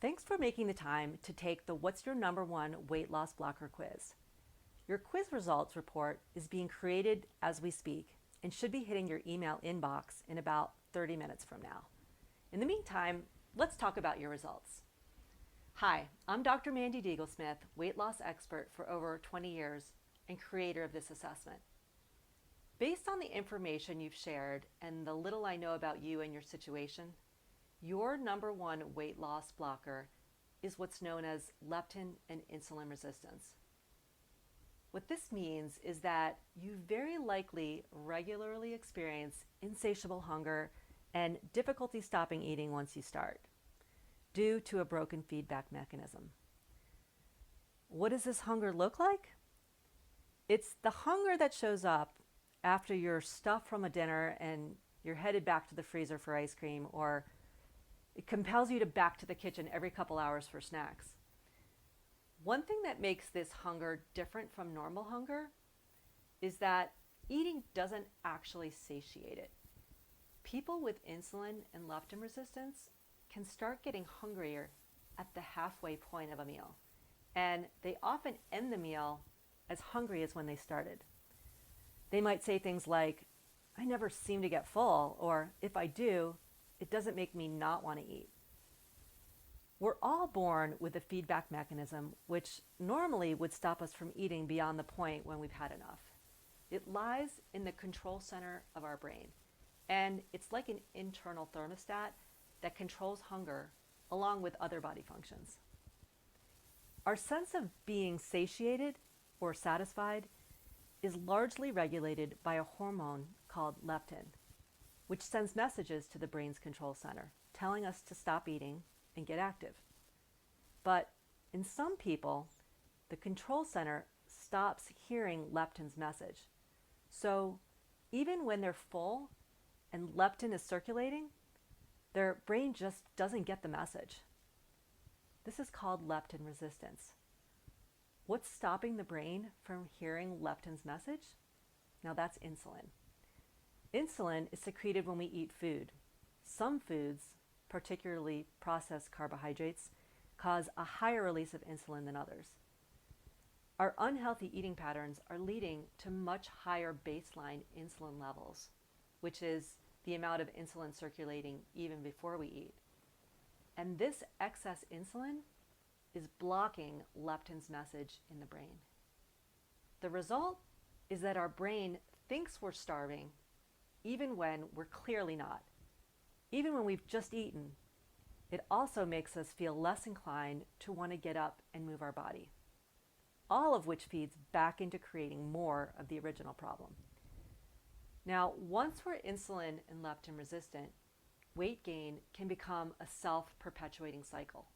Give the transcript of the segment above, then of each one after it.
Thanks for making the time to take the What's Your Number One Weight Loss Blocker quiz. Your quiz results report is being created as we speak and should be hitting your email inbox in about 30 minutes from now. In the meantime, let's talk about your results. Hi, I'm Dr. Mandy Deaglesmith, weight loss expert for over 20 years and creator of this assessment. Based on the information you've shared and the little I know about you and your situation, your number one weight loss blocker is what's known as leptin and insulin resistance. What this means is that you very likely regularly experience insatiable hunger and difficulty stopping eating once you start, due to a broken feedback mechanism. What does this hunger look like? It's the hunger that shows up after you're stuffed from a dinner and you're headed back to the freezer for ice cream, or it compels you to back to the kitchen every couple hours for snacks. One thing that makes this hunger different from normal hunger is that eating doesn't actually satiate it. People with insulin and leptin resistance can start getting hungrier at the halfway point of a meal, and they often end the meal as hungry as when they started. They might say things like, "I never seem to get full," or "if I do, it doesn't make me not want to eat." We're all born with a feedback mechanism which normally would stop us from eating beyond the point when we've had enough. It lies in the control center of our brain, and it's like an internal thermostat that controls hunger along with other body functions. Our sense of being satiated or satisfied is largely regulated by a hormone called leptin, which sends messages to the brain's control center, telling us to stop eating and get active. But in some people, the control center stops hearing leptin's message. So even when they're full and leptin is circulating, their brain just doesn't get the message. This is called leptin resistance. What's stopping the brain from hearing leptin's message? Now that's insulin. Insulin is secreted when we eat food. Some foods, particularly processed carbohydrates, cause a higher release of insulin than others. Our unhealthy eating patterns are leading to much higher baseline insulin levels, which is the amount of insulin circulating even before we eat. And this excess insulin is blocking leptin's message in the brain. The result is that our brain thinks we're starving even when we're clearly not. Even when we've just eaten, it also makes us feel less inclined to want to get up and move our body, all of which feeds back into creating more of the original problem. Now, once we're insulin and leptin resistant, weight gain can become a self-perpetuating cycle,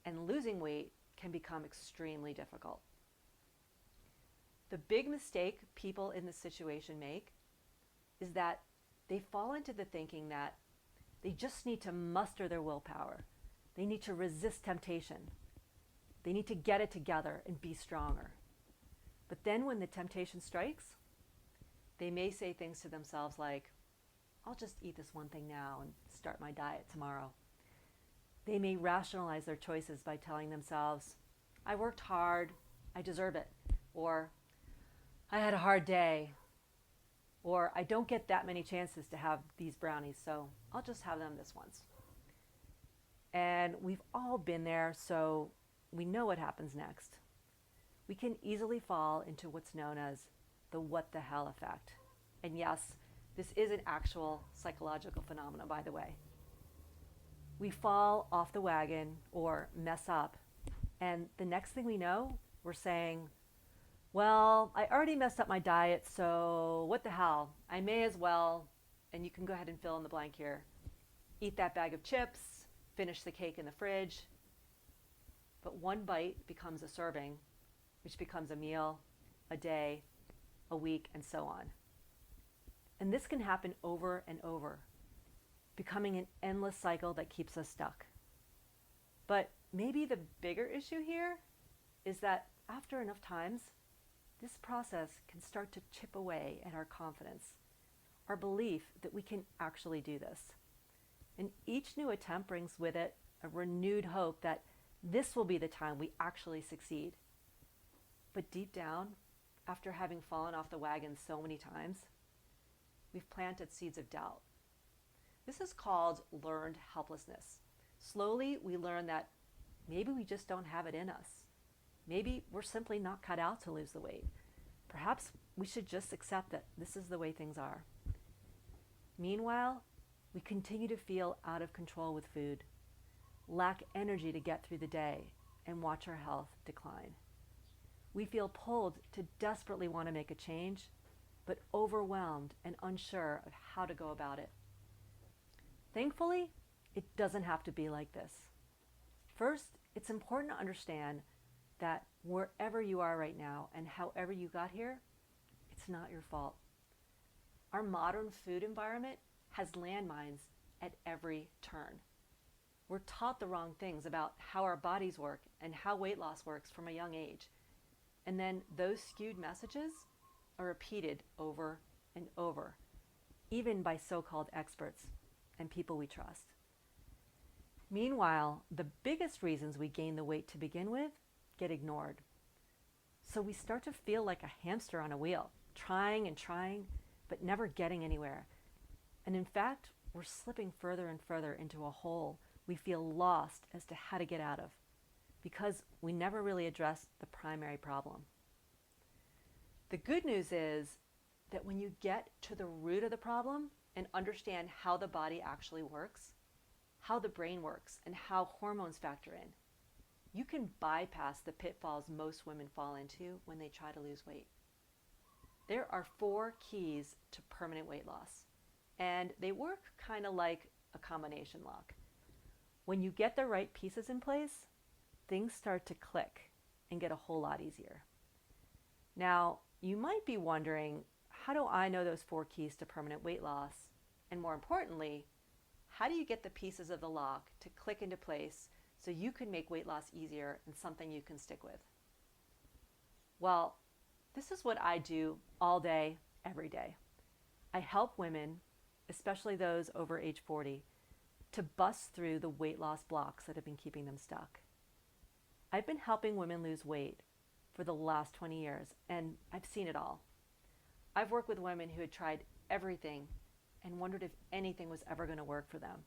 and losing weight can become extremely difficult. The big mistake people in this situation make is that they fall into the thinking that they just need to muster their willpower. They need to resist temptation. They need to get it together and be stronger. But then when the temptation strikes, they may say things to themselves like, "I'll just eat this one thing now and start my diet tomorrow." They may rationalize their choices by telling themselves, "I worked hard, I deserve it," or "I had a hard day," or "I don't get that many chances to have these brownies, so I'll just have them this once." And we've all been there, so we know what happens next. We can easily fall into what's known as the what the hell effect. And yes, this is an actual psychological phenomenon, by the way. We fall off the wagon or mess up, and the next thing we know, we're saying, "Well, I already messed up my diet, so what the hell? I may as well," and you can go ahead and fill in the blank here, "eat that bag of chips, finish the cake in the fridge." But one bite becomes a serving, which becomes a meal, a day, a week, and so on. And this can happen over and over, becoming an endless cycle that keeps us stuck. But maybe the bigger issue here is that after enough times, this process can start to chip away at our confidence, our belief that we can actually do this. And each new attempt brings with it a renewed hope that this will be the time we actually succeed. But deep down, after having fallen off the wagon so many times, we've planted seeds of doubt. This is called learned helplessness. Slowly, we learn that maybe we just don't have it in us. Maybe we're simply not cut out to lose the weight. Perhaps we should just accept that this is the way things are. Meanwhile, we continue to feel out of control with food, lack energy to get through the day, and watch our health decline. We feel pulled to desperately want to make a change, but overwhelmed and unsure of how to go about it. Thankfully, it doesn't have to be like this. First, it's important to understand that wherever you are right now and however you got here, it's not your fault. Our modern food environment has landmines at every turn. We're taught the wrong things about how our bodies work and how weight loss works from a young age. And then those skewed messages are repeated over and over, even by so-called experts and people we trust. Meanwhile, the biggest reasons we gain the weight to begin with get ignored. So we start to feel like a hamster on a wheel, trying and trying, but never getting anywhere. And in fact, we're slipping further and further into a hole we feel lost as to how to get out of, because we never really addressed the primary problem. The good news is that when you get to the root of the problem and understand how the body actually works, how the brain works, and how hormones factor in, you can bypass the pitfalls most women fall into when they try to lose weight. There are 4 keys to permanent weight loss, and they work kind of like a combination lock. When you get the right pieces in place, things start to click and get a whole lot easier. Now, you might be wondering, how do I know those 4 keys to permanent weight loss? And more importantly, how do you get the pieces of the lock to click into place so you can make weight loss easier and something you can stick with? Well, this is what I do all day, every day. I help women, especially those over age 40, to bust through the weight loss blocks that have been keeping them stuck. I've been helping women lose weight for the last 20 years, and I've seen it all. I've worked with women who had tried everything and wondered if anything was ever going to work for them.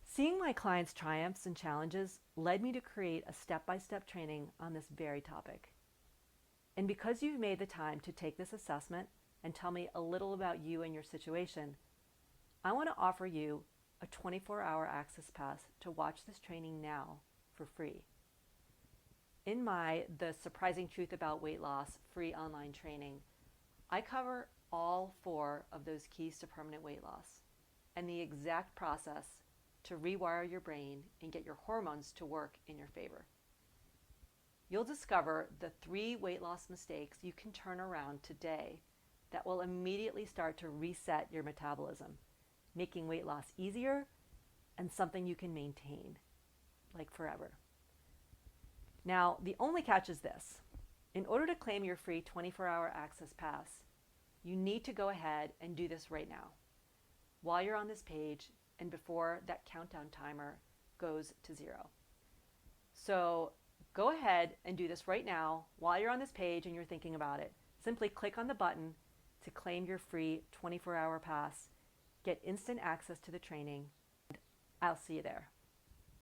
Seeing my clients' triumphs and challenges led me to create a step-by-step training on this very topic. And because you've made the time to take this assessment and tell me a little about you and your situation, I want to offer you a 24-hour access pass to watch this training now for free. In my The Surprising Truth About Weight Loss free online training, I cover all 4 of those keys to permanent weight loss and the exact process to rewire your brain and get your hormones to work in your favor. You'll discover the 3 weight loss mistakes you can turn around today that will immediately start to reset your metabolism, making weight loss easier and something you can maintain, like forever. Now, the only catch is this. In order to claim your free 24-hour access pass, you need to go ahead and do this right now, while you're on this page and before that countdown timer goes to 0. So go ahead and do this right now while you're on this page and you're thinking about it. Simply click on the button to claim your free 24-hour pass, get instant access to the training. I'll see you there.